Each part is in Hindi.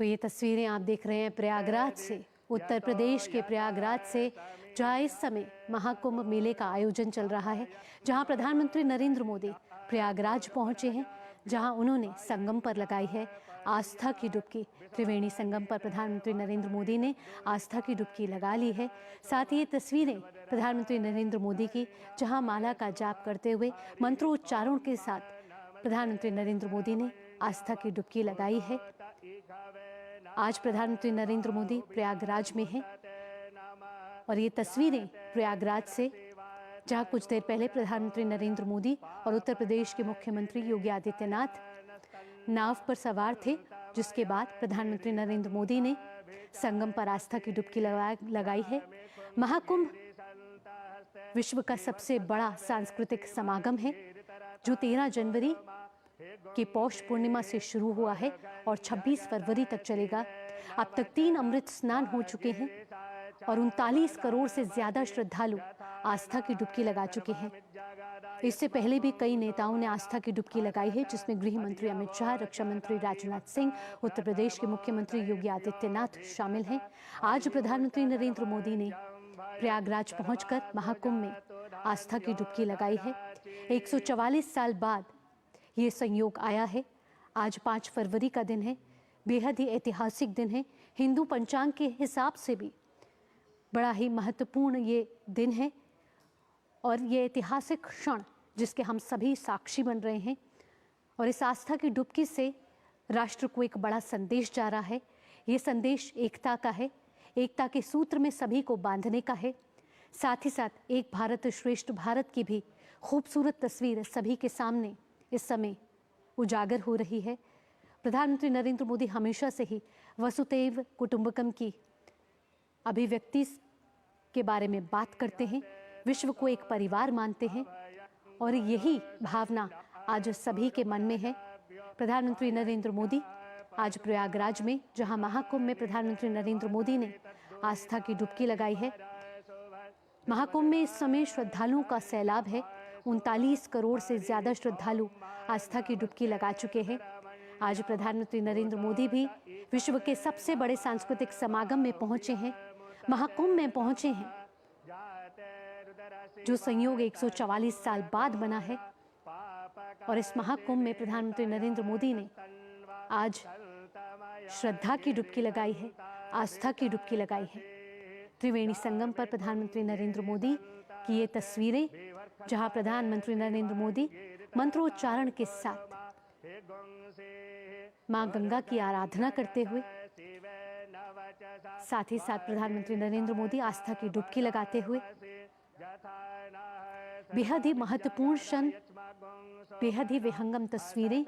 तो ये तस्वीरें आप देख रहे हैं प्रयागराज से, उत्तर प्रदेश के प्रयागराज से, जहां इस समय महाकुंभ मेले का आयोजन चल रहा है, जहां प्रधानमंत्री नरेंद्र मोदी प्रयागराज पहुंचे हैं, जहां उन्होंने संगम पर लगाई है आस्था की डुबकी। त्रिवेणी संगम पर प्रधानमंत्री नरेंद्र मोदी ने आस्था की डुबकी लगा ली है। साथ ही ये तस्वीरें प्रधानमंत्री नरेंद्र मोदी की, जहां माला का जाप करते हुए मंत्रोच्चारण के साथ प्रधानमंत्री नरेंद्र मोदी ने आस्था की डुबकी लगाई है। आज प्रधानमंत्री नरेंद्र मोदी प्रयागराज में हैं और ये तस्वीरें प्रयागराज से, जहां कुछ देर पहले प्रधानमंत्री नरेंद्र मोदी और उत्तर प्रदेश के मुख्यमंत्री योगी आदित्यनाथ नाव पर सवार थे, जिसके बाद प्रधानमंत्री नरेंद्र मोदी ने संगम पर आस्था की डुबकी लगाई है। महाकुंभ विश्व का सबसे बड़ा सांस्कृतिक समागम है, जो 13 जनवरी की पौष पूर्णिमा से शुरू हुआ है और 26 फरवरी तक चलेगा। अब तक 3 अमृत स्नान हो चुके हैं और 39 करोड़ से ज्यादा श्रद्धालु आस्था की डुबकी लगा चुके हैं। इससे पहले भी कई नेताओं ने आस्था की डुबकी लगाई है, जिसमें गृह मंत्री अमित शाह, रक्षा मंत्री राजनाथ सिंह, उत्तर प्रदेश के मुख्यमंत्री योगी आदित्यनाथ शामिल हैं। आज प्रधानमंत्री नरेंद्र मोदी ने प्रयागराज पहुंचकर महाकुंभ में आस्था की डुबकी लगाई है। 144 साल बाद ये संयोग आया है। आज 5 फरवरी का दिन है, बेहद ही ऐतिहासिक दिन है। हिंदू पंचांग के हिसाब से भी बड़ा ही महत्वपूर्ण ये दिन है और ये ऐतिहासिक क्षण जिसके हम सभी साक्षी बन रहे हैं। और इस आस्था की डुबकी से राष्ट्र को एक बड़ा संदेश जा रहा है। ये संदेश एकता का है, एकता के सूत्र में सभी को बांधने का है। साथ ही साथ एक भारत श्रेष्ठ भारत की भी खूबसूरत तस्वीर सभी के सामने इस समय उजागर हो रही है। प्रधानमंत्री नरेंद्र मोदी हमेशा से ही वसुधैव कुटुंबकम की अभिव्यक्ति के बारे में बात करते हैं, विश्व को एक परिवार मानते हैं और यही भावना आज सभी के मन में है। प्रधानमंत्री नरेंद्र मोदी आज प्रयागराज में, जहां महाकुंभ में प्रधानमंत्री नरेंद्र मोदी ने आस्था की डुबकी लगाई है। महाकुंभ में इस समय श्रद्धालुओं का सैलाब है। 39 करोड़ से ज्यादा श्रद्धालु आस्था की डुबकी लगा चुके हैं। आज प्रधानमंत्री नरेंद्र मोदी भी विश्व के सबसे बड़े सांस्कृतिक समागम में पहुंचे हैं, महाकुंभ में पहुंचे हैं, जो संयोग 144 साल बाद बना है। और इस महाकुंभ में प्रधानमंत्री नरेंद्र मोदी ने आज श्रद्धा की डुबकी लगाई है, आस्था की डुबकी लगाई है। त्रिवेणी संगम पर प्रधानमंत्री नरेंद्र मोदी की ये तस्वीरें, जहां प्रधानमंत्री नरेंद्र मोदी मंत्रोच्चारण के साथ मां गंगा की आराधना करते हुए, साथ ही साथ प्रधानमंत्री नरेंद्र मोदी आस्था की डुबकी लगाते हुए, बेहद ही महत्वपूर्ण क्षण, बेहद ही विहंगम तस्वीरें।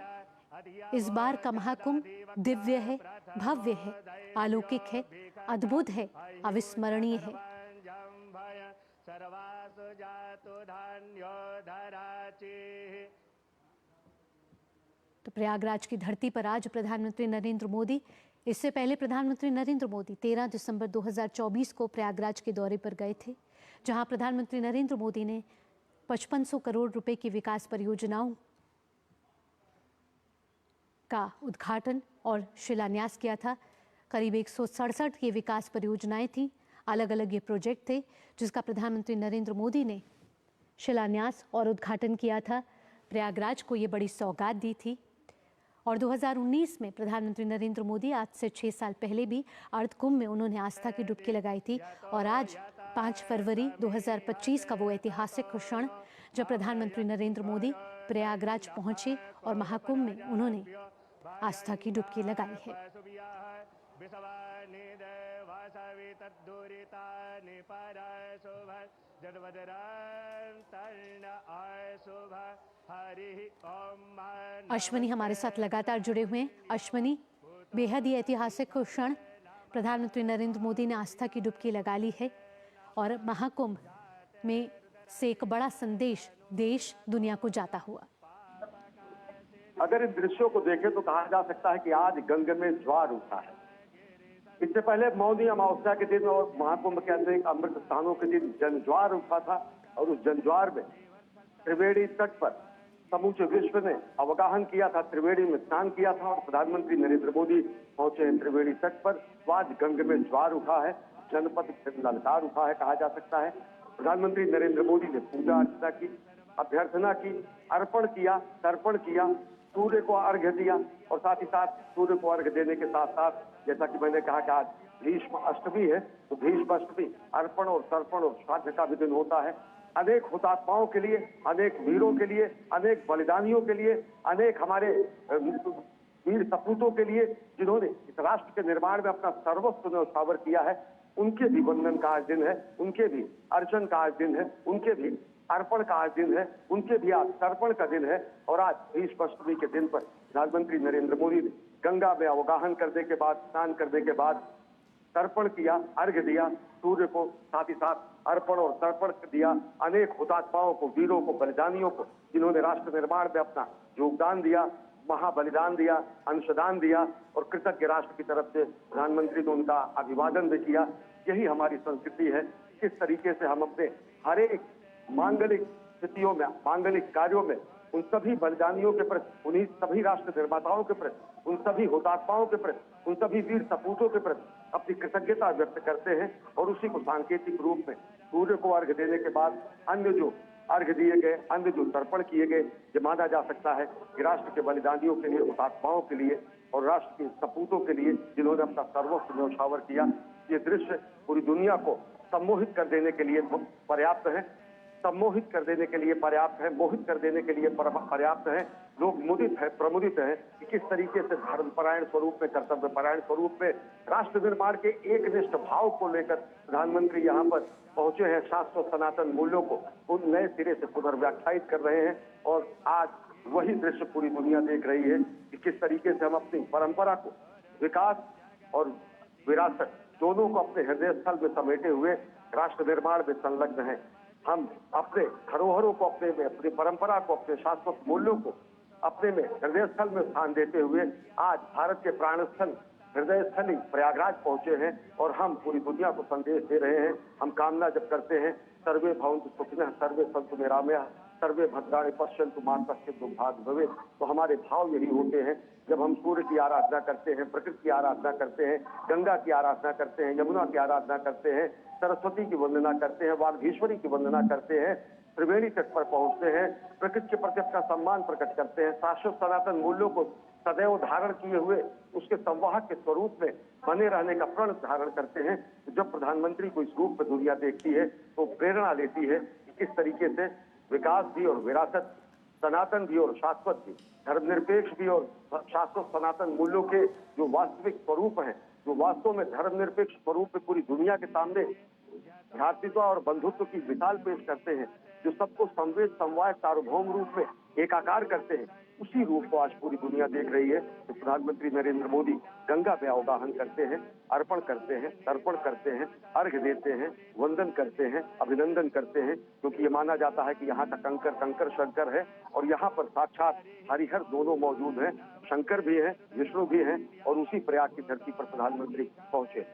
इस बार का महाकुंभ दिव्य है, भव्य है, अलौकिक है, अद्भुत है, अविस्मरणीय है। तो प्रयागराज की धरती पर आज प्रधानमंत्री नरेंद्र मोदी, इससे पहले प्रधानमंत्री नरेंद्र मोदी 13 दिसंबर 2024 को प्रयागराज के दौरे पर गए थे, जहां प्रधानमंत्री नरेंद्र मोदी ने 5500 करोड़ रुपए की विकास परियोजनाओं का उद्घाटन और शिलान्यास किया था। करीब 167 की विकास परियोजनाएं थी, अलग अलग ये प्रोजेक्ट थे, जिसका प्रधानमंत्री नरेंद्र मोदी ने शिलान्यास और उद्घाटन किया था। प्रयागराज को ये बड़ी सौगात दी थी। और 2019 में प्रधानमंत्री नरेंद्र मोदी, आज से 6 साल पहले भी अर्ध कुंभ में उन्होंने आस्था की डुबकी लगाई थी। और आज 5 फरवरी 2025 का वो ऐतिहासिक क्षण, जब प्रधानमंत्री नरेंद्र मोदी प्रयागराज पहुंचे और महाकुंभ में उन्होंने आस्था की डुबकी लगाई है। अश्वनी हमारे साथ लगातार जुड़े हुए हैं। अश्वनी, बेहद ही ऐतिहासिक क्षण, प्रधानमंत्री नरेंद्र मोदी ने आस्था की डुबकी लगा ली है और महाकुंभ में से एक बड़ा संदेश देश दुनिया को जाता हुआ। अगर इन दृश्यों को देखें तो कहा जा सकता है कि आज गंगा में ज्वार उठा है। इससे पहले मौनी अमावस्या के दिन और महाकुंभ के अनेक अमृत स्थानों के दिन जनज्वार उठा था और उस जनज्वार में त्रिवेणी तट पर समूचे विश्व ने अवगाहन किया था, त्रिवेणी में स्नान किया था और प्रधानमंत्री नरेंद्र मोदी पहुंचे हैं त्रिवेणी तट पर। तो आज गंग में ज्वार उठा है, जनपद से ललकार उठा है कहा जा सकता है। प्रधानमंत्री नरेंद्र मोदी ने पूजा अर्चना की, अभ्यर्थना की, अर्पण किया, तर्पण किया, सूर्य को अर्घ्य दिया और साथ ही साथ सूर्य को अर्घ्य देने के साथ साथ जैसा कि मैंने कहा कि आज भीष्म अष्टमी है, तो भीष्म अष्टमी अर्पण और तर्पण और श्राद्ध का भी दिन होता है। अनेक हुतात्माओं के लिए, अनेक वीरों के लिए, अनेक बलिदानियों के लिए, अनेक हमारे वीर सपूतों के लिए जिन्होंने इस राष्ट्र के निर्माण में अपना सर्वस्व न्यौछावर किया है, उनके भी वंदन का आज दिन है, उनके भी अर्चन का आज दिन है, उनके भी अर्पण का आज दिन है, उनके भी आज तर्पण का दिन है। और आज भीष्म अष्टमी के दिन पर प्रधानमंत्री नरेंद्र मोदी ने गंगा में अवगाहन करने के बाद, स्नान करने के बाद तर्पण किया, अर्घ्य दिया सूर्य को, साथ ही साथ अर्पण और तर्पण दिया अनेक हुतात्माओं को, वीरों को, बलिदानियों को जिन्होंने राष्ट्र निर्माण में अपना योगदान दिया, महाबलिदान दिया, अंशदान दिया और कृतज्ञ राष्ट्र की तरफ से प्रधानमंत्री ने उनका अभिवादन भी किया। यही हमारी संस्कृति है। किस तरीके से हम अपने हर एक मांगलिक स्थितियों में, मांगलिक कार्यों में उन सभी बलिदानियों के प्रति, उन्हीं सभी राष्ट्र निर्माताओं के प्रति, उन सभी हुतात्माओं के प्रति, उन सभी वीर सपूतों के प्रति अपनी कृतज्ञता व्यक्त करते हैं। और उसी को सांकेतिक रूप में सूर्य को अर्घ्य देने के बाद अन्य जो अर्घ्य दिए गए, अन्य जो तर्पण किए गए, ये माना जा सकता है कि राष्ट्र के बलिदानियों के लिए, हुतात्माओं के लिए और राष्ट्र के सपूतों के लिए जिन्होंने अपना सर्वस्व न्यौछावर किया, ये दृश्य पूरी दुनिया को सम्मोहित कर देने के लिए पर्याप्त है, सम्मोहित कर देने के लिए पर्याप्त है, मोहित कर देने के लिए पर्याप्त है। लोग मुदित है, प्रमुदित है कि किस तरीके से धर्मपरायण स्वरूप में, कर्तव्यपरायण स्वरूप में राष्ट्र निर्माण के एकनिष्ठ भाव को लेकर प्रधानमंत्री यहाँ पर पहुंचे हैं। शाश्वत सनातन मूल्यों को उन नए सिरे से पुनर्व्याख्यायित कर रहे हैं और आज वही दृश्य पूरी दुनिया देख रही है कि किस तरीके से हम अपनी परंपरा को, विकास और विरासत दोनों को अपने हृदय स्थल में समेटे हुए राष्ट्र निर्माण में संलग्न है। हम अपने धरोहरों को, अपनी परंपरा को, अपने शाश्वत मूल्यों को अपने में हृदय स्थल में स्थान देते हुए आज भारत के प्राण स्थल, हृदय स्थली प्रयागराज पहुंचे हैं और हम पूरी दुनिया को संदेश दे रहे हैं। हम कामना जब करते हैं सर्वे भवन्तु सुखिनः, सर्वे सन्तु निरामयाः, सर्वे भद्राणि पश्यन्तु मा कश्चित् दुर्भाग्यं भवेत्। तो हमारे भाव यही होते हैं जब हम सूर्य की आराधना करते हैं, प्रकृति की आराधना करते हैं, गंगा की आराधना करते हैं, यमुना की आराधना करते हैं, सरस्वती की वंदना करते हैं, वागीश्वरी की वंदना करते हैं, त्रिवेणी तट पर पहुंचते हैं, प्रकृति के प्रति अपना सम्मान प्रकट करते हैं, शाश्वत सनातन मूल्यों को सदैव धारण किए हुए उसके संवाहक के स्वरूप में बने रहने का प्रण धारण करते हैं। तो जब प्रधानमंत्री को इस रूप में दुनिया देखती है तो प्रेरणा लेती है कि किस तरीके से विकास भी और विरासत, सनातन भी और शाश्वत भी, धर्मनिरपेक्ष भी और शाश्वत सनातन मूल्यों के जो वास्तविक स्वरूप हैं, जो वास्तव में धर्मनिरपेक्ष स्वरूप में पूरी दुनिया के सामने भ्रातृत्व और बंधुत्व की मिसाल पेश करते हैं, जो सबको संवेद, समवाय, सार्वभौम रूप में एकाकार करते हैं, उसी रूप को आज पूरी दुनिया देख रही है। तो प्रधानमंत्री नरेंद्र मोदी गंगा में अवगाहन करते हैं, अर्पण करते हैं, तर्पण करते हैं, अर्घ्य देते हैं, वंदन करते हैं, अभिनंदन करते हैं, क्योंकि ये माना जाता है कि यहाँ का कंकर कंकर शंकर है और यहाँ पर साक्षात हरिहर दोनों मौजूद हैं, शंकर भी हैं, विष्णु भी हैं और उसी प्रयाग की धरती पर प्रधानमंत्री पहुंचे।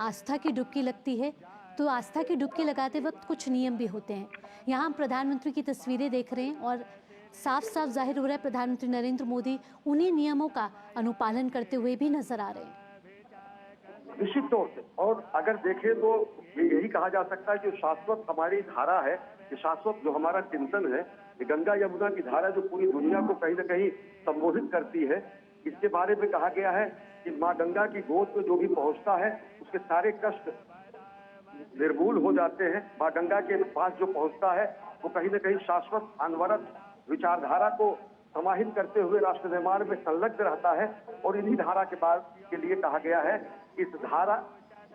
आस्था की डुबकी लगती है तो आस्था की डुबकी लगाते वक्त कुछ नियम भी होते हैं। यहाँ हम प्रधानमंत्री की तस्वीरें देख रहे हैं और साफ साफ जाहिर हो रहा है प्रधानमंत्री नरेंद्र मोदी उन्हीं नियमों का अनुपालन करते हुए भी नजर आ रहे हैं। निश्चित तौर से, और अगर देखें तो यही कहा जा सकता है कि शाश्वत हमारी धारा है, कि शाश्वत जो हमारा चिंतन है, ये गंगा यमुना की धारा जो पूरी दुनिया को कहीं न कहीं संबोधित करती है। इसके बारे में कहा गया है कि माँ गंगा की गोद में जो भी पहुंचता है उसके सारे कष्ट निर्मूल हो जाते हैं। माँ गंगा के पास जो पहुंचता है वो कहीं न कहीं शाश्वत अनवरत विचारधारा को समाहित करते हुए राष्ट्र निर्माण में संलग्न रहता है। और इन्हीं धारा के बाद के लिए कहा गया है, इस धारा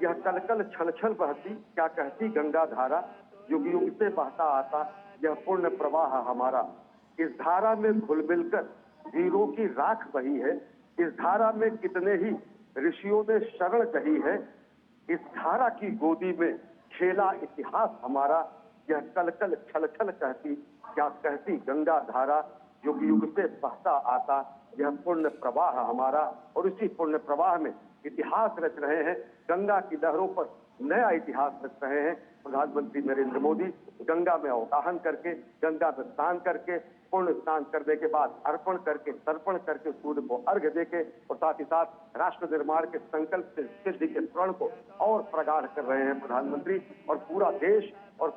यह कलकल छल छल बहती, क्या कहती गंगा धारा, युग युग से बहता आता यह पूर्ण प्रवाह हमारा। इस धारा में घुल मिलकर वीरों की राख बही है, इस धारा में कितने ही ऋषियों ने शरण कही है, इस धारा की गोदी में खेला इतिहास हमारा। यह कलकल छल छल कहती, क्या कहती गंगा धारा, युग युग से बहता आता यह पुण्य प्रवाह हमारा। और इसी पुण्य प्रवाह में इतिहास रच रहे हैं, गंगा की लहरों पर नया इतिहास रच रहे हैं प्रधानमंत्री नरेंद्र मोदी। गंगा में अवगाहन करके, गंगा में स्नान करके, पूर्ण स्नान करने के बाद अर्पण करके, तर्पण करके, सूर्य को अर्घ्य देके और साथ ही साथ राष्ट्र निर्माण के संकल्प से सिद्धि के प्रण को और प्रगाढ़ कर रहे हैं प्रधानमंत्री। और पूरा देश और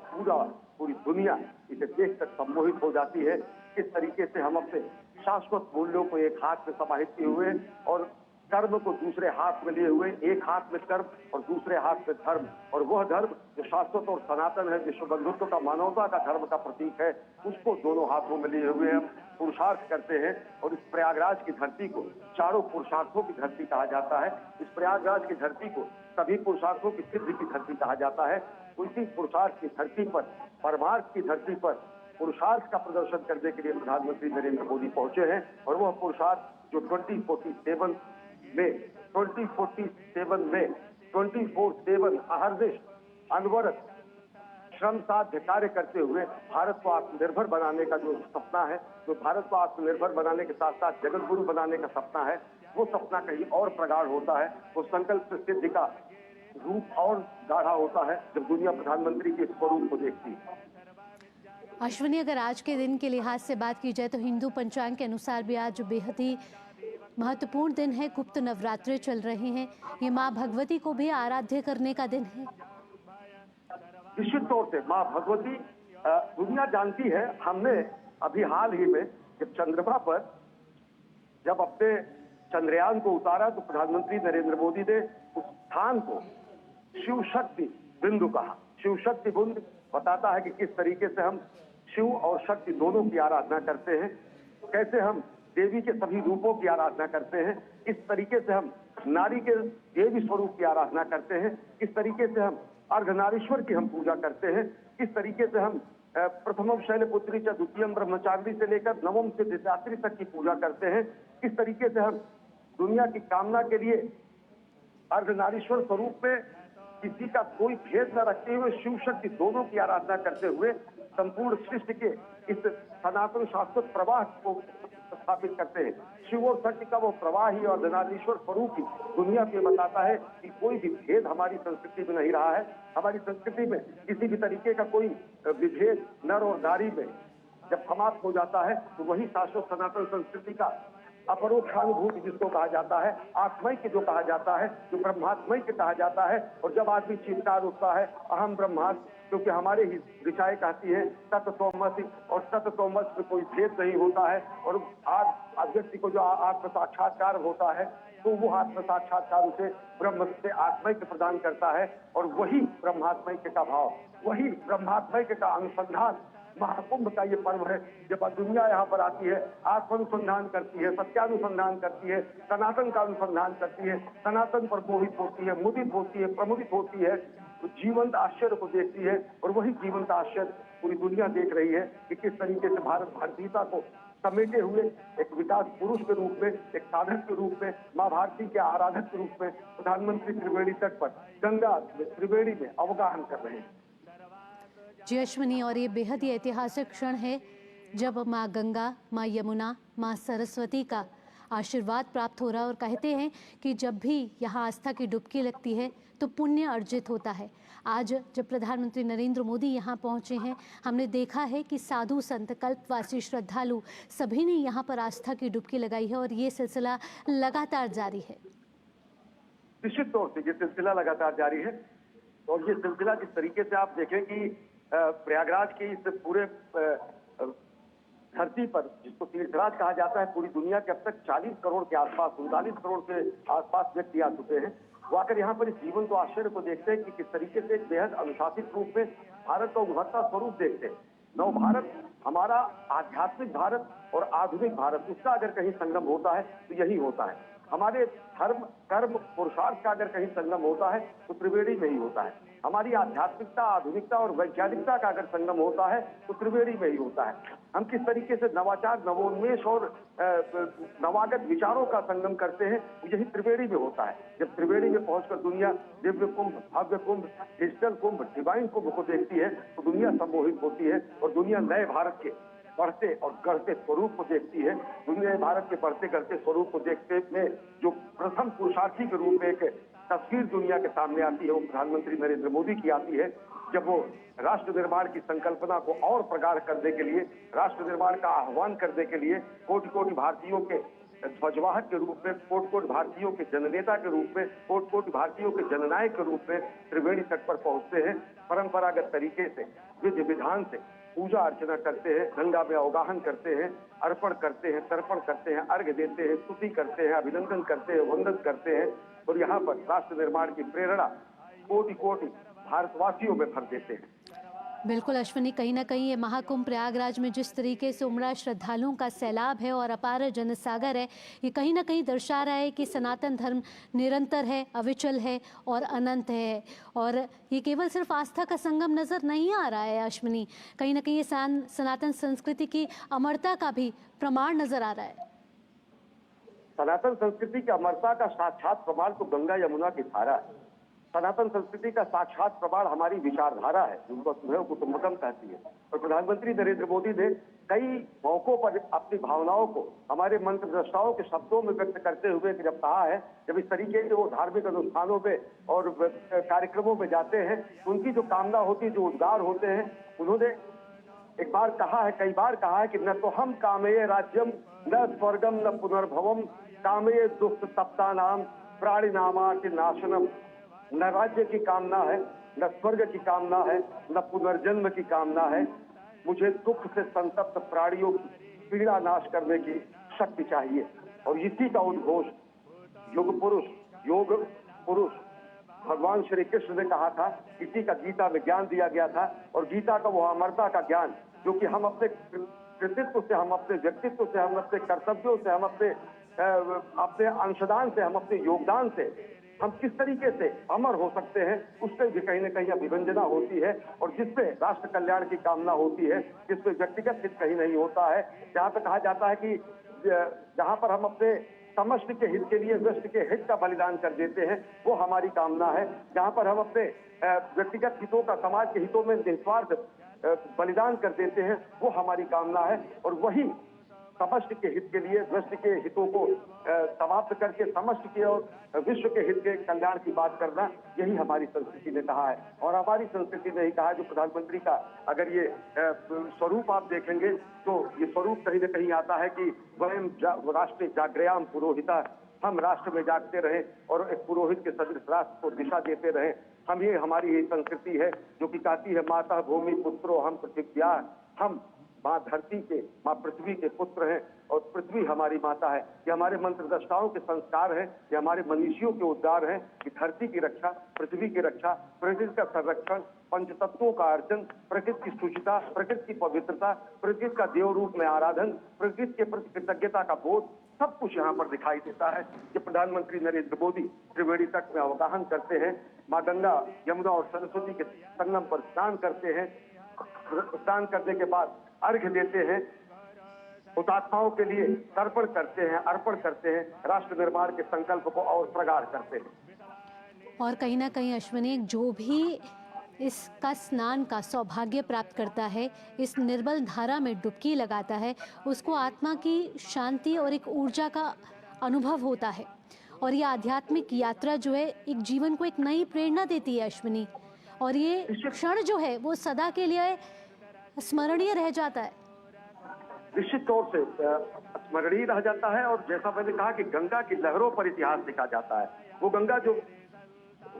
पूरी दुनिया इसे देखकर सम्मोहित हो जाती है। किस तरीके से हम अपने शाश्वत मूल्यों को एक हाथ में समाहित किए हुए और कर्म को दूसरे हाथ में लिए हुए, एक हाथ में कर्म और दूसरे हाथ में धर्म, और वह धर्म जो शाश्वत और सनातन है, विश्व बंधुत्व का, मानवता का धर्म का प्रतीक है, उसको दोनों हाथों में लिए हुए हम पुरुषार्थ करते हैं। और इस प्रयागराज की धरती को चारों पुरुषार्थों की धरती कहा जाता है। इस प्रयागराज की धरती को सभी पुरुषार्थों की सिद्धि की धरती कहा जाता है। उसी पुरुषार्थ की धरती पर, परमार्थ की धरती पर पुरुषार्थ का प्रदर्शन करने के लिए प्रधानमंत्री नरेंद्र मोदी पहुंचे हैं। और वह पुरुषार्थ जो 2047 में 24/7 अहर्निश अनवरत श्रम साध्य कार्य करते हुए भारत को आत्मनिर्भर बनाने का जो सपना है, जो भारत को आत्मनिर्भर बनाने के साथ साथ जगत गुरु बनाने का सपना है, वो सपना कहीं और प्रगाढ़ होता है। वो संकल्प से सिद्धि का रूप और गाढ़ा होता है जब दुनिया प्रधानमंत्री के स्वरूप को देखती है। अश्विनी, अगर आज के दिन के लिहाज से बात की जाए तो हिंदू पंचांग के अनुसार भी आज बेहद ही महत्वपूर्ण दिन है। गुप्त नवरात्रे चल रहे हैं, ये माँ भगवती को भी आराध्य करने का दिन है। निश्चित तौर से माँ भगवती दुनिया जानती है। हमने अभी हाल ही में जब चंद्रमा पर जब अपने चंद्रयान को उतारा तो प्रधानमंत्री नरेंद्र मोदी ने उस स्थान को शिव शक्ति बिंदु कहा। शिव शक्ति बिंदु बताता है कि किस तरीके से हम शिव और शक्ति दोनों की आराधना करते हैं, कैसे हम देवी के सभी रूपों की आराधना करते हैं, किस तरीके से हम नारी के देवी स्वरूप की आराधना करते हैं, किस तरीके से हम अर्धनारीश्वर की हम पूजा करते हैं, किस तरीके से हम प्रथमम शैलपुत्री च द्वितीयम ब्रह्मचारिणी से लेकर नवम से द्वितीयात्री तक की पूजा करते हैं, किस तरीके से हम दुनिया की कामना के लिए अर्धनारीश्वर स्वरूप में किसी का कोई भेद न रखते हुए शिव शक्ति दोनों की आराधना करते हुए संपूर्ण सृष्टि के इस सनातन शाश्वत प्रवाह को स्थापित करते हैं। शिव और शक्ति का वो प्रवाह ही और अर्धनारीश्वर स्वरूप ही दुनिया को बताता है कि कोई भी भेद हमारी संस्कृति में नहीं रहा है। हमारी संस्कृति में किसी भी तरीके का कोई विभेद नर और नारी में जब समाप्त हो जाता है तो वही शाश्वत सनातन संस्कृति का अपरोक्षानुभूति जिसको कहा जाता है, आत्मैक्य जो कहा जाता है, जो ब्रह्मात्मैक्य कहा जाता है। और जब आदमी चिंतार उठता है अहम ब्रह्मास्मि, क्योंकि हमारे ही ऋचाएं कहती है तत्त्वमसि, और तत्त्वमसि में कोई भेद नहीं होता है। और आज व्यक्ति को जो आत्म साक्षात्कार होता है तो वो आत्म साक्षात्कार उसे ब्रह्म से आत्मैक्य प्रदान करता है। और वही ब्रह्मात्मैक्य का भाव, वही ब्रह्मात्मैक्य का अनुसंधान महाकुंभ का ये पर्व है। जब दुनिया यहाँ पर आती है, आत्मानुसंधान करती है, सत्यानुसंधान करती है, सनातन का अनुसंधान करती है, सनातन पर मोहित होती है, मुदित होती है, प्रमुदित होती है, तो जीवंत आश्चर्य को देखती है। और वही जीवंत आश्चर्य पूरी दुनिया देख रही है कि किस तरीके से भारत भारतीयता को समेटे हुए एक विकास पुरुष के रूप में, एक साधक के रूप में, माँ भारती के आराधक के रूप में प्रधानमंत्री त्रिवेणी तट पर गंगा त्रिवेणी में अवगाहन कर रहे हैं। जी अश्विनी, और ये बेहद ही ऐतिहासिक क्षण है जब माँ गंगा, माँ यमुना, माँ सरस्वती का आशीर्वाद प्राप्त हो रहा है। और कहते हैं कि जब भी यहाँ आस्था की डुबकी लगती है तो पुण्य अर्जित होता है। आज जब प्रधानमंत्री नरेंद्र मोदी यहाँ पहुँचे हैं, हमने देखा है कि साधु संत, कल्पवासी, श्रद्धालु सभी ने यहाँ पर आस्था की डुबकी लगाई है और ये सिलसिला लगातार जारी है। निश्चित तौर से ये सिलसिला लगातार जारी है। और ये सिलसिला जिस तरीके से आप देखें कि प्रयागराज की इस पूरे धरती पर, जिसको तीर्थराज कहा जाता है, पूरी दुनिया के अब तक 40 करोड़ के आसपास, 39 करोड़ के आसपास व्यक्ति आ चुके हैं। वो आकर यहाँ पर इस जीवन को आश्चर्य को देखते हैं कि किस तरीके से एक बेहद अनुशासित रूप में भारत का उभरता स्वरूप देखते हैं। नव भारत, हमारा आध्यात्मिक भारत और आधुनिक भारत, उसका अगर कहीं संगम होता है तो यही होता है। हमारे धर्म, कर्म, पुरुषार्थ का अगर कहीं संगम होता है तो त्रिवेणी में ही होता है। हमारी आध्यात्मिकता, आधुनिकता और वैज्ञानिकता का अगर संगम होता है तो त्रिवेणी में ही होता है। हम किस तरीके से नवाचार, नवोन्मेष और नवागत विचारों का संगम करते हैं, यही त्रिवेणी में होता है। जब त्रिवेणी में पहुंचकर दुनिया दिव्य कुंभ, भव्य कुंभ, डिजिटल कुंभ, डिवाइन कुंभ को देखती है तो दुनिया सम्मोहित होती है और दुनिया नए भारत के बढ़ते और गढ़ते स्वरूप को देखती है। दुनिया भारत के बढ़ते गढ़ते स्वरूप को देखते में जो प्रथम पुरुषार्थी के रूप में एक तस्वीर दुनिया के सामने आती है वो प्रधानमंत्री नरेंद्र मोदी की आती है, जब वो राष्ट्र निर्माण की संकल्पना को और प्रगाढ़ करने के लिए, राष्ट्र निर्माण का आह्वान करने के लिए कोटि कोटि भारतीयों के ध्वजवाहक के रूप में, कोटि कोटि भारतीयों के जननेता के रूप में, कोटि कोटि भारतीयों के जननायक के रूप में त्रिवेणी तट पर पहुंचते हैं। परंपरागत तरीके से, विधि विधान से पूजा अर्चना करते हैं, गंगा में अवगाहन करते हैं, अर्पण करते हैं, तर्पण करते हैं, अर्घ्य देते हैं, स्तुति करते हैं, अभिनंदन करते हैं, वंदन करते हैं और यहाँ पर राष्ट्र निर्माण की प्रेरणा कोटि कोटि भारतवासियों में भर देते हैं। बिल्कुल अश्विनी, कहीं ना कहीं ये महाकुंभ प्रयागराज में जिस तरीके से उमड़ा श्रद्धालुओं का सैलाब है और अपार जनसागर है, ये कहीं ना कहीं दर्शा रहा है कि सनातन धर्म निरंतर है, अविचल है और अनंत है। और ये केवल सिर्फ आस्था का संगम नजर नहीं आ रहा है अश्विनी, कहीं ना कहीं ये सनातन संस्कृति की अमरता का भी प्रमाण नजर आ रहा है। सनातन संस्कृति की अमरता का साक्षात प्रमाण तो गंगा यमुना की धारा है। सनातन संस्कृति का साक्षात प्रमाण हमारी विचारधारा है, जिनको वसुधैव कुटुंबकम कहती है। और प्रधानमंत्री नरेंद्र मोदी ने कई मौकों पर अपनी भावनाओं को हमारे मंत्रद्रष्टाओं के शब्दों में व्यक्त करते हुए जब कहा है, जब इस तरीके के वो धार्मिक अनुष्ठानों पे और कार्यक्रमों में जाते हैं, उनकी जो कामना होती है, जो उद्गार होते हैं, उन्होंने एक बार कहा है, कई बार कहा है कि न तो हम कामये राज्यम न स्वर्गम न पुनर्भवम कामये दुष्ट तप्ता नाम प्राणी नामा के नाशनम। न राज्य की कामना है, न स्वर्ग की कामना है, न पुनर्जन्म की कामना है, मुझे दुख से संतप्त प्राणियों की पीड़ा नाश करने की शक्ति चाहिए। और इसी का उद्घोष योग पुरुष भगवान श्री कृष्ण ने कहा था, इसी का गीता में ज्ञान दिया गया था। और गीता का वो अमरता का ज्ञान जो कि हम अपने कृतित्व से, हम अपने व्यक्तित्व से, हम अपने कर्तव्यों से, हम अपने अंशदान से, हम अपने योगदान से हम किस तरीके से अमर हो सकते हैं, उससे भी कहीं न कहीं अभिव्यंजना होती है। और जिससे राष्ट्र कल्याण की कामना होती है, जिससे व्यक्तिगत हित कहीं नहीं होता है। जहाँ पे कहा जाता है कि जहाँ पर हम अपने समष्टि के हित के लिए व्यष्टि के हित का बलिदान कर देते हैं, वो हमारी कामना है। जहाँ पर हम अपने व्यक्तिगत हितों का समाज के हितों में निस्वार्थ बलिदान कर देते हैं, वो हमारी कामना है। और वही समष्टि के हित के लिए व्यष्टि के हितों को समाप्त करके समष्टि के और विश्व के हित के कल्याण की बात करना, यही हमारी संस्कृति ने कहा है। और हमारी संस्कृति ने ही कहा, जो प्रधानमंत्री का अगर ये स्वरूप आप देखेंगे तो ये स्वरूप कहीं न कहीं आता है कि वयम राष्ट्र जागृयाम पुरोहिता, हम राष्ट्र में जागते रहे और एक पुरोहित के सदृश राष्ट्र को दिशा देते रहे। हम ये हमारी ये संस्कृति है जो कि कहती है माता भूमि पुत्रो हम पृथिव्या, हम माँ धरती के, माँ पृथ्वी के पुत्र हैं और पृथ्वी हमारी माता है। ये हमारे मंत्रद्रष्टाओं के संस्कार हैं, ये हमारे मनीषियों के उद्गार हैं कि धरती की रक्षा, पृथ्वी की रक्षा, प्रकृति का संरक्षण, पंचतत्वों का अर्चन, प्रकृति की शुचिता, प्रकृति की पवित्रता, प्रकृति का देव रूप में आराधन, प्रकृति के प्रति कृतज्ञता का बोध, सब कुछ यहाँ पर दिखाई देता है। कि प्रधानमंत्री नरेंद्र मोदी त्रिवेणी तट में अवगाहन करते हैं, माँ गंगा यमुना और सरस्वती के संगम पर स्नान करते हैं, स्नान करने के बाद अर्घ्य देते हैं, हुतात्माओं के लिए तर्पण करते हैं, अर्पण करते हैं, राष्ट्र निर्माण के संकल्प को और प्रगाढ़ करते हैं। और कहीं ना कहीं अश्विनी, जो भी इसका स्नान का सौभाग्य प्राप्त करता है, इस निर्मल धारा में डुबकी लगाता है, उसको आत्मा की शांति और एक ऊर्जा का अनुभव होता है। और ये आध्यात्मिक यात्रा जो है, एक जीवन को एक नई प्रेरणा देती है अश्विनी। और ये क्षण जो है वो सदा के लिए स्मरणीय रह जाता है। निश्चित तौर से स्मरणीय रह जाता है। और जैसा मैंने कहा कि गंगा की लहरों पर इतिहास लिखा जाता है। वो गंगा जो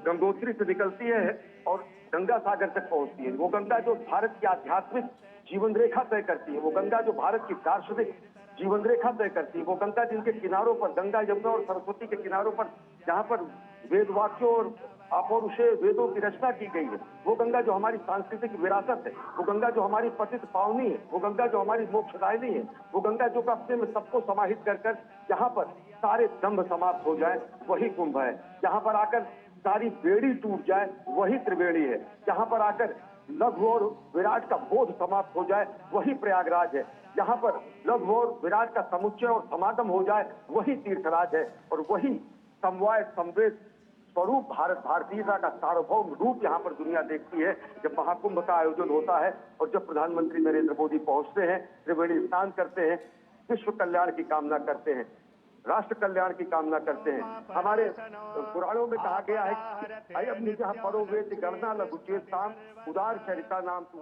गंगोत्री से निकलती है और गंगा सागर तक पहुंचती है, वो गंगा जो भारत की आध्यात्मिक जीवन रेखा तय करती है, वो गंगा जो भारत की दार्शनिक जीवन रेखा तय करती है, वो गंगा जिनके किनारों पर, गंगा यमुना और सरस्वती के किनारों पर जहाँ पर वेद वाक्यों और अपौरुषेय वेदों की रचना की गई है, वो गंगा जो हमारी सांस्कृतिक विरासत है, वो गंगा जो हमारी पतित पावनी है, वो गंगा जो हमारी मोक्षदायिनी है, वो गंगा जो अपने में सबको समाहित कर जहाँ पर सारे दंभ समाप्त हो जाए, वही कुंभ है। जहाँ पर आकर सारी बेड़ी टूट जाए, वही त्रिवेणी है। जहाँ पर आकर लघु और विराट का बोध समाप्त हो जाए, वही प्रयागराज है। जहाँ पर लघु और विराट का समुच्चय और समागम हो जाए, वही तीर्थराज है। और वही समवाय संवेद स्वरूप भारत भारतीयता का सार्वभौम रूप यहाँ पर दुनिया देखती है जब महाकुंभ का आयोजन होता है और जब प्रधानमंत्री नरेंद्र मोदी पहुंचते हैं, त्रिवेणी स्नान करते हैं, विश्व कल्याण की कामना करते हैं। राष्ट्र कल्याण की कामना करते हैं। हमारे पुराणों में कहा गया है कि अयम निजः परो वेति गणना लघुचेताम उदार चरिता नाम तू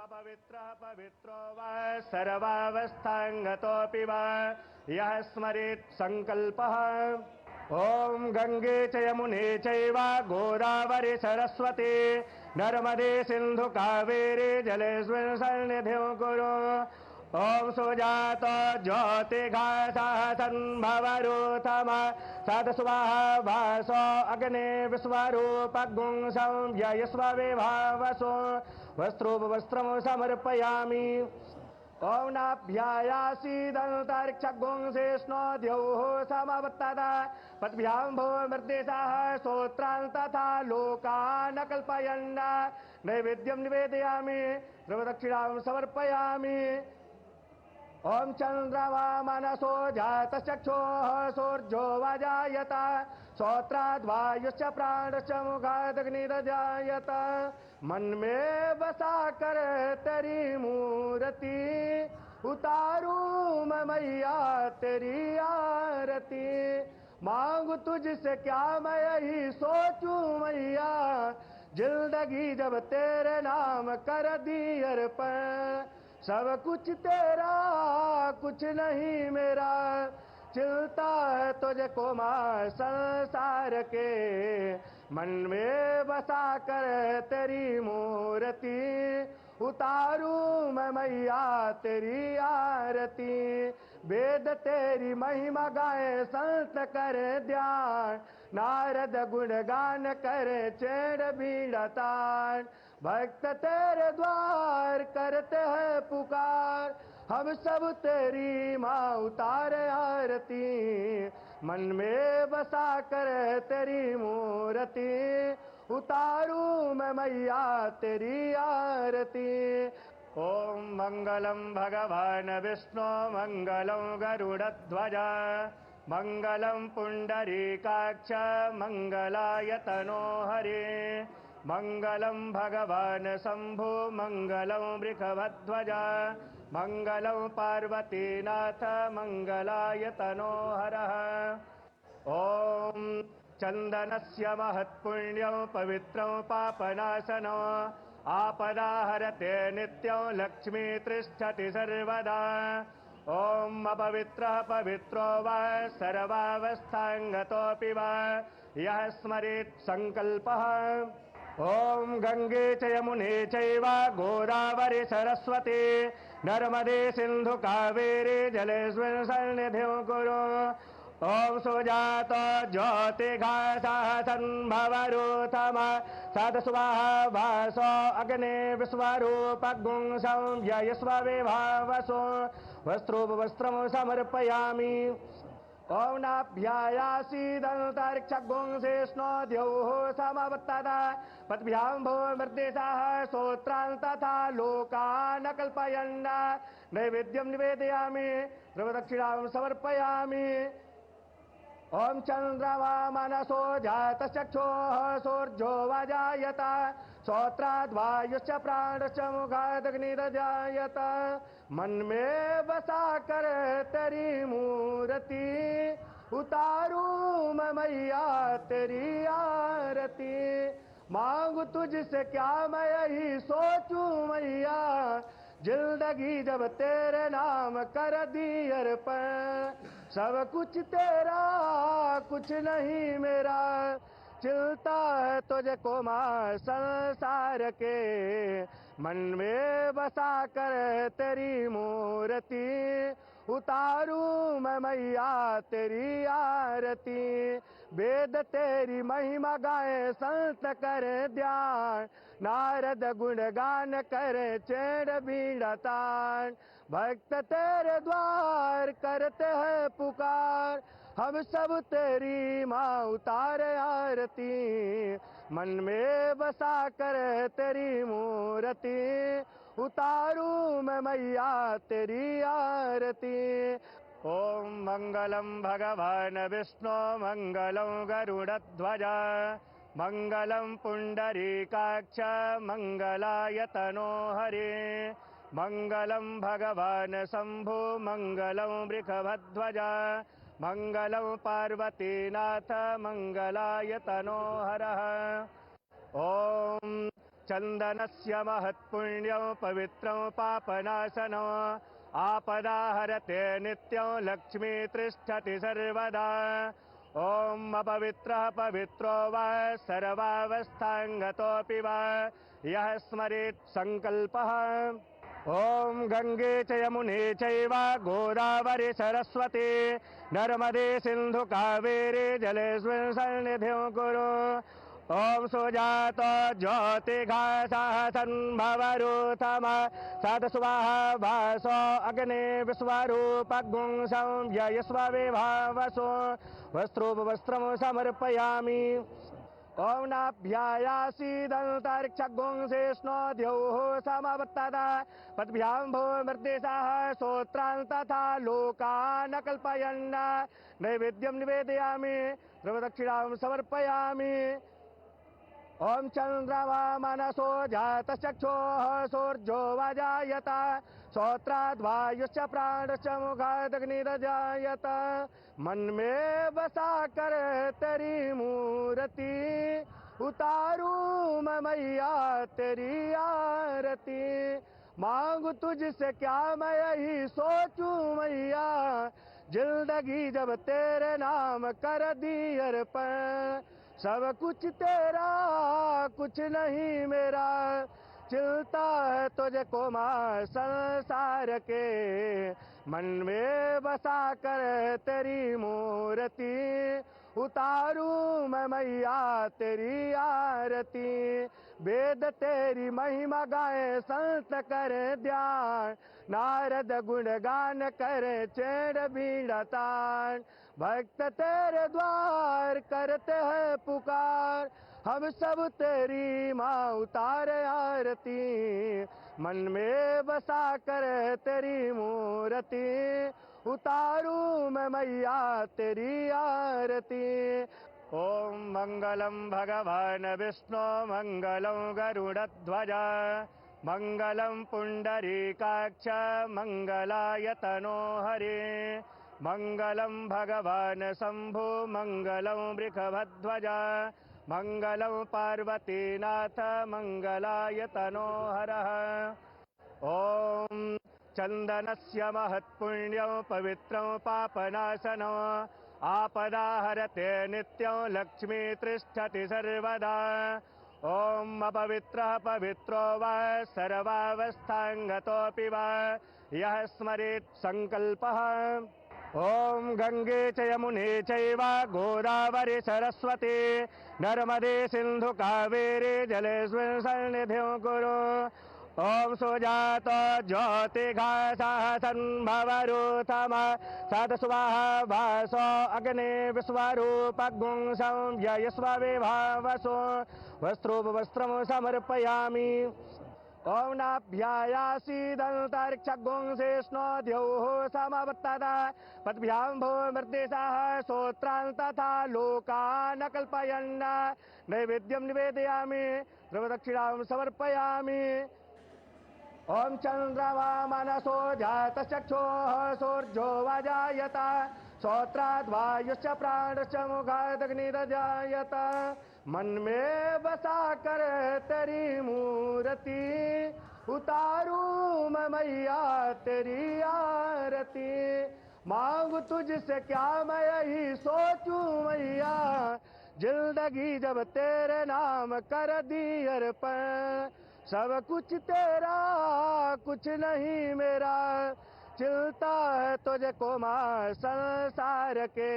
पवित्र पवित्रो वा सर्वावस्थांगतोऽपि वा यः स्मरेत् संकल्पः। ओम गंगे च यमुने चैव गोदावरी सरस्वती नर्मदे सिंधु कावेरी जलेस्मिन् सन्निधिं कुरु। ओम सुजात ज्योतिघासः सन्भवरूथम सदस्वाहा भासो अग्ने विश्वरूपगुं संव्ययस्व विभावसो वस्त्रोपवस्त्रं समर्पयामि। ओम नाभ्यायासीदन्तरिक्षगुंसेष्णो द्यौः समवत्तदा पद्भ्यां भूमर्देशः स्तोत्रान् तथा लोकान् कल्पयन् नैवेद्यं निवेदयामि सर्वदक्षिणां समर्पयामि। ओम चंद्रमा मनसो जातचक्षुः सूर्यो वजायत श्रोत्राद्वायुश्च प्राणश्च मुखादग्निरजायत। मन में बसा कर तेरी मूर्ति उतारूं मैं मैया तेरी आरती। मांगू तुझसे क्या मैं यही सोचूं मैया जिंदगी जब तेरे नाम कर दी अर्पण। सब कुछ तेरा कुछ नहीं मेरा चिलता है तुझको मां संसार के। मन में बसा कर तेरी मूर्ति उतारूं मैं मैया तेरी आरती। वेद तेरी महिमा गाए संत करे ध्यान नारद गुणगान करे चेड़ बीड़तान। भक्त तेरे द्वार करते हैं पुकार हम सब तेरी माँ उतारे आरती। मन में बसा कर तेरी मूर्ति उतारूं मैं मैया तेरी आरती। ओम मंगलम भगवान विष्णु मंगलम गरुड़ध्वज मंगलम पुंडरीकाक्ष मंगलाय तनो हरे। मंगलम भगवान शंभु मंगलम वृषभध्वज मंगलम पार्वतीनाथ मंगलाय तनो हरः। ओम चंदनस्य महत्पुण्यं पवित्रं पापनाशनं आपदाहरते नित्यं लक्ष्मी तिष्ठति सर्वदा। ओम अपवित्रः पवित्रो वा सर्वावस्थांगतोऽपि वा यः स्मरेत् संकल्पः। ओम गंगे च यमुने चैव गोदावरी सरस्वती नर्मदे सिंधु कावेरी जलेस्मिन् सन्निधिं कुरु। ओम सुजात ज्योतिघासः सन्भवरूथम सदस्वाहा भासो अग्ने विश्वरूपगुं संव्ययस्व विभावसो वस्त्रोपवस्त्रं समर्पयामि। ओम नाभ्यायासीदन्तरिक्षगुंसेष्णो द्यौः समवत्तदा पद्भ्यां भूमर्देशः स्तोत्रान् तथा लोकान् कल्पयन् नैवेद्यं निवेदयामि सर्वदक्षिणां समर्पयामि। ओम चंद्रमा मनसो जातचक्षुः सूर्यो वजायत श्रोत्राद्वायुश्च प्राणश्च मुखादग्निरजायत। मन में बसा कर तेरी मूर्ति उतारूं मैं मैया तेरी आरती। मांगू तुझसे क्या मैं यही सोचूं मैया जिंदगी जब तेरे नाम कर दी अर्पण। सब कुछ तेरा कुछ नहीं मेरा चिलता है तुझको मां संसार के। मन में बसा कर तेरी मूर्ति उतारूं मैं मैया तेरी आरती। वेद तेरी महिमा गाए संत करे ध्यान नारद गुणगान करे चेड़ बीड़तान। भक्त तेरे द्वार करते हैं पुकार हम सब तेरी माँ उतारे आरती। मन में बसा कर तेरी मूर्ति उतारूं मैं मैया तेरी आरती। ओम मंगलम भगवान विष्णु मंगलम गरुड़ध्वज मंगलम पुंडरीकाक्ष मंगलाय तनो हरे। मंगलम भगवान शंभु मंगलम वृषभध्वज मंगलं पार्वतीनाथ मंगलाय तनोहरः। ॐ चन्दनस्य महत्पुण्यं पवित्रं पापनाशनं आपदाहरते नित्यं लक्ष्मी तिष्ठति सर्वदा। ॐ अपवित्रः पवित्रो वा सर्वावस्थाङ्गतोऽपि वा यः स्मरेत् सङ्कल्पः। ॐ गंगे च यमुने चैव गोदावरी सरस्वती नर्मदे सिन्धु कावेरी जलेऽस्मिन् सन्निधिं कुरु। ॐ सुजात ज्योतिघासः सन्भवरूथम सदस्वाहा भासो अग्ने विश्वरूपगुं संव्ययस्व विभावसो वस्त्रोपवस्त्रं समर्पयामि। ॐ नाभ्यायासीदन्तरिक्षगुं शेष्णो द्यौः समवर्तता पद्भ्यां भूमृद्देशः श्रोत्रान् तथा लोकान् कल्पयन् नैवेद्यं निवेदयामि ध्रुवदक्षिणां समर्पयामि। ॐ चन्द्रमा मनसो जातचक्षुः सूर्यो वजायत श्रोत्राद् वायुश्च प्राणश्च मुखादग्निरजायत। मन में बसा कर तेरी मूर्ति उतारूं मैं मैया तेरी आरती। मांगू तुझसे क्या मैं यही सोचूं मैया जिंदगी जब तेरे नाम कर दी अर्पण। सब कुछ तेरा कुछ नहीं मेरा चिलता है तुझे को मां संसार के। मन में बसा कर तेरी मूर्ति उतारूं मैं मैया तेरी आरती। वेद तेरी महिमा गाए संत करे ध्यान नारद गुणगान करे चेड़ बीड़ा तान। भक्त तेरे द्वार करते हैं पुकार हम सब तेरी माँ उतारे आरती। मन में बसा कर तेरी मूर्ति उतारूं मैं मैया तेरी आरती। ओम मंगलम भगवान विष्णु मंगलम गरुड़ध्वज मंगलम पुंडरीकाक्ष मंगलाय तनोहरि। मंगलम भगवान शंभु मंगलम वृषभध्वज मंगलम पार्वतीनाथ मंगलाय तनोहरः। ॐ चन्दनस्य महत्पुण्यं पवित्रं पापनाशनं आपदाहरते नित्यं लक्ष्मी तिष्ठति सर्वदा। ॐ अपवित्रः पवित्रो वा सर्वावस्थाङ्गतोऽपि वा यः स्मरेत् सङ्कल्पः। ॐ गंगे च यमुने चैव गोदावरी सरस्वती नर्मदे सिन्धु कावेरी जलेऽस्मिन् सन्निधिं कुरु। ॐ सुजात ज्योतिघासः सन्भवरूथम सदस्वाहा भासो अग्ने विश्वरूपगुं संव्ययस्व विभावसो वस्त्रोपवस्त्रं समर्पयामि। ॐ नाभ्यायासीदन्तरिक्षगुं शेष्णो द्यौः समवर्तता पद्भ्यां भूमृद्देशः श्रोत्रान् तथा लोकान् कल्पयन् नैवेद्यं निवेदयामि ध्रुवदक्षिणां समर्पयामि। ॐ चन्द्रमा मनसो जातचक्षुः सूर्यो वजायत श्रोत्राद् वायुश्च प्राणश्च मुखादग्निरजायत। मन में बसा कर तेरी मूर्ति उतारूं मैं मैया तेरी आरती। मांगू तुझसे क्या मैं यही सोचूं मैया जिंदगी जब तेरे नाम कर दी अर्पण। सब कुछ तेरा कुछ नहीं मेरा चिलता है तुझे को मां संसार के।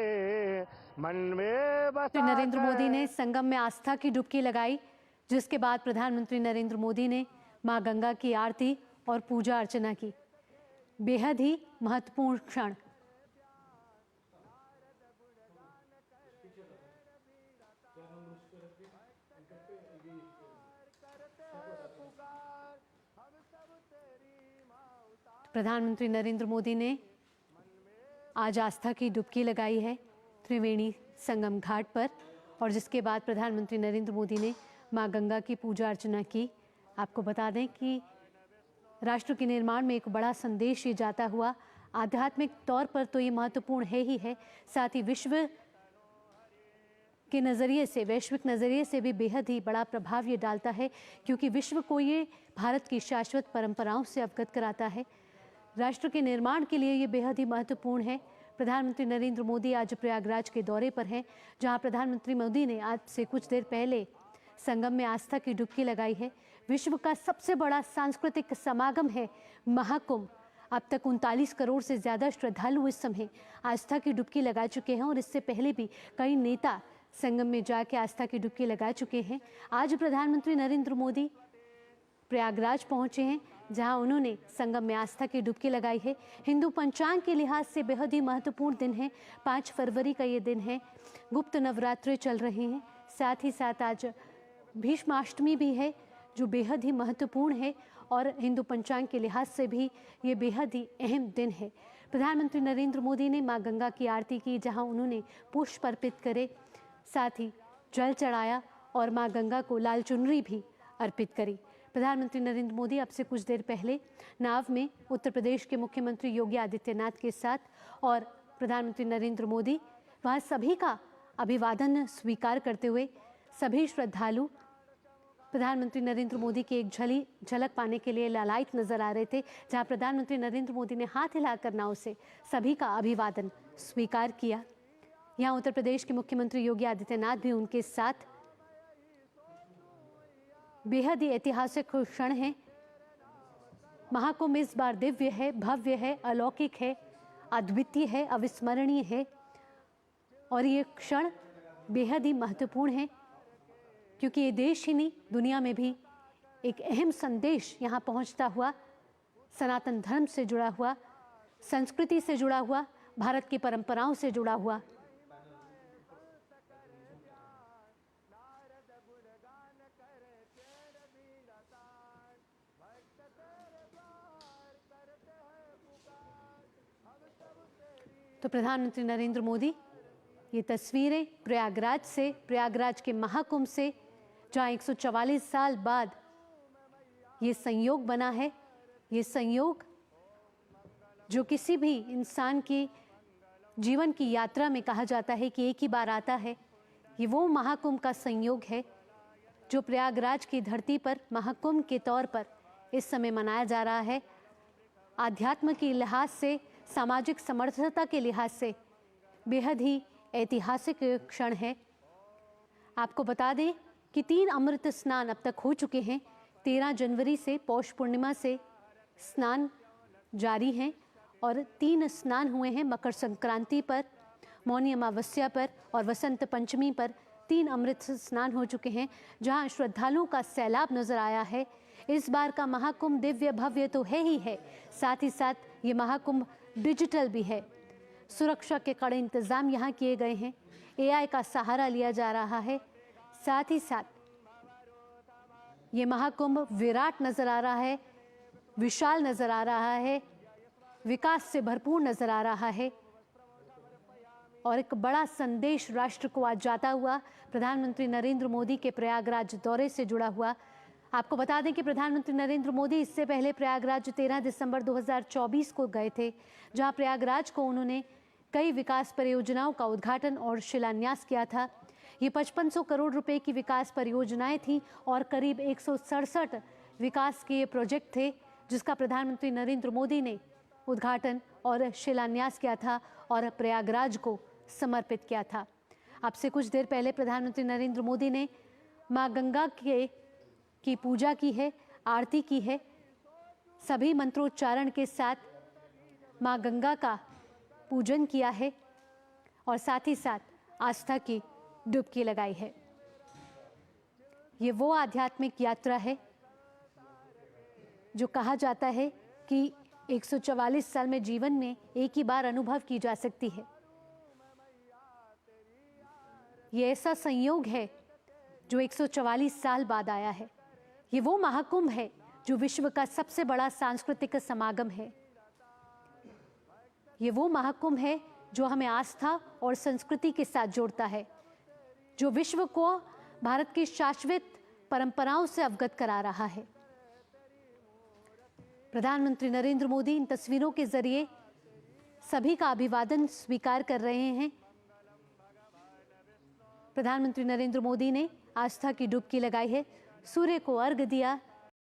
मन में श्री नरेंद्र मोदी ने संगम में आस्था की डुबकी लगाई जिसके बाद प्रधानमंत्री नरेंद्र मोदी ने मां गंगा की आरती और पूजा अर्चना की। बेहद ही महत्वपूर्ण क्षण। प्रधानमंत्री नरेंद्र मोदी ने आज आस्था की डुबकी लगाई है त्रिवेणी संगम घाट पर और जिसके बाद प्रधानमंत्री नरेंद्र मोदी ने मां गंगा की पूजा अर्चना की। आपको बता दें कि राष्ट्र के निर्माण में एक बड़ा संदेश ये जाता हुआ आध्यात्मिक तौर पर तो ये महत्वपूर्ण है ही है, साथ ही विश्व के नज़रिए से, वैश्विक नज़रिए से भी बेहद ही बड़ा प्रभाव ये डालता है, क्योंकि विश्व को ये भारत की शाश्वत परंपराओं से अवगत कराता है। राष्ट्र के निर्माण के लिए ये बेहद ही महत्वपूर्ण है। प्रधानमंत्री नरेंद्र मोदी आज प्रयागराज के दौरे पर हैं, जहां प्रधानमंत्री मोदी ने आज से कुछ देर पहले संगम में आस्था की डुबकी लगाई है। विश्व का सबसे बड़ा सांस्कृतिक समागम है महाकुंभ। अब तक 39 करोड़ से ज़्यादा श्रद्धालु इस समय आस्था की डुबकी लगा चुके हैं और इससे पहले भी कई नेता संगम में जाके आस्था की डुबकी लगा चुके हैं। आज प्रधानमंत्री नरेंद्र मोदी प्रयागराज पहुंचे हैं, जहां उन्होंने संगम में आस्था की डुबकी लगाई है। हिंदू पंचांग के लिहाज से बेहद ही महत्वपूर्ण दिन है। 5 फरवरी का ये दिन है। गुप्त नवरात्रे चल रहे हैं। साथ ही साथ आज भीष्माष्टमी भी है, जो बेहद ही महत्वपूर्ण है और हिंदू पंचांग के लिहाज से भी ये बेहद ही अहम दिन है। प्रधानमंत्री नरेंद्र मोदी ने मां गंगा की आरती की, जहां उन्होंने पुष्प अर्पित करे, साथ ही जल चढ़ाया और मां गंगा को लाल चुनरी भी अर्पित करी। प्रधानमंत्री नरेंद्र मोदी अब से कुछ देर पहले नाव में उत्तर प्रदेश के मुख्यमंत्री योगी आदित्यनाथ के साथ, और प्रधानमंत्री नरेंद्र मोदी वहाँ सभी का अभिवादन स्वीकार करते हुए सभी श्रद्धालु प्रधानमंत्री नरेंद्र मोदी की एक झलक पाने के लिए लालायित नजर आ रहे थे, जहां प्रधानमंत्री नरेंद्र मोदी ने हाथ हिलाकर नाव से सभी का अभिवादन स्वीकार किया। यहाँ उत्तर प्रदेश के मुख्यमंत्री योगी आदित्यनाथ भी उनके साथ। बेहद ही ऐतिहासिक क्षण है। महाकुंभ इस बार दिव्य है, भव्य है, अलौकिक है, अद्वितीय है, अविस्मरणीय है और ये क्षण बेहद ही महत्वपूर्ण है, क्योंकि ये देश ही नहीं, दुनिया में भी एक अहम संदेश यहाँ पहुँचता हुआ, सनातन धर्म से जुड़ा हुआ, संस्कृति से जुड़ा हुआ, भारत की परंपराओं से जुड़ा हुआ। तो प्रधानमंत्री नरेंद्र मोदी ये तस्वीरें प्रयागराज से, प्रयागराज के महाकुंभ से, जहाँ 144 साल बाद ये संयोग बना है। ये संयोग जो किसी भी इंसान की जीवन की यात्रा में कहा जाता है कि एक ही बार आता है, ये वो महाकुंभ का संयोग है जो प्रयागराज की धरती पर महाकुंभ के तौर पर इस समय मनाया जा रहा है। आध्यात्म के लिहाज से, सामाजिक समर्थता के लिहाज से बेहद ही ऐतिहासिक क्षण है। आपको बता दें कि 3 अमृत स्नान अब तक हो चुके हैं। 13 जनवरी से पौष पूर्णिमा से स्नान जारी हैं और 3 स्नान हुए हैं मकर संक्रांति पर, मौनी अमावस्या पर और वसंत पंचमी पर। 3 अमृत स्नान हो चुके हैं, जहां श्रद्धालुओं का सैलाब नजर आया है। इस बार का महाकुंभ दिव्य भव्य तो है ही है, साथ ही साथ ये महाकुंभ डिजिटल भी है। सुरक्षा के कड़े इंतजाम यहाँ किए गए हैं। AI का सहारा लिया जा रहा है। साथ ही साथ ये महाकुंभ विराट नजर आ रहा है, विशाल नजर आ रहा है, विकास से भरपूर नजर आ रहा है और एक बड़ा संदेश राष्ट्र को आज जाता हुआ प्रधानमंत्री नरेंद्र मोदी के प्रयागराज दौरे से जुड़ा हुआ। आपको बता दें कि प्रधानमंत्री नरेंद्र मोदी इससे पहले प्रयागराज 13 दिसंबर 2024 को गए थे, जहां प्रयागराज को उन्होंने कई विकास परियोजनाओं का उद्घाटन और शिलान्यास किया था। ये 5500 करोड़ रुपए की विकास परियोजनाएं थी और करीब 167 विकास के प्रोजेक्ट थे, जिसका प्रधानमंत्री नरेंद्र मोदी ने उद्घाटन और शिलान्यास किया था और प्रयागराज को समर्पित किया था। अब से कुछ देर पहले प्रधानमंत्री नरेंद्र मोदी ने मां गंगा की पूजा की है, आरती की है। सभी मंत्रोच्चारण के साथ मां गंगा का पूजन किया है और साथ ही साथ आस्था की डुबकी लगाई है। ये वो आध्यात्मिक यात्रा है जो कहा जाता है कि 144 साल में जीवन में एक ही बार अनुभव की जा सकती है। ये ऐसा संयोग है जो 144 साल बाद आया है। ये वो महाकुंभ है जो विश्व का सबसे बड़ा सांस्कृतिक समागम है। ये वो महाकुंभ है जो हमें आस्था और संस्कृति के साथ जोड़ता है, जो विश्व को भारत की शाश्वत परंपराओं से अवगत करा रहा है। प्रधानमंत्री नरेंद्र मोदी इन तस्वीरों के जरिए सभी का अभिवादन स्वीकार कर रहे हैं। प्रधानमंत्री नरेंद्र मोदी ने आस्था की डुबकी लगाई है, सूर्य को अर्घ दिया,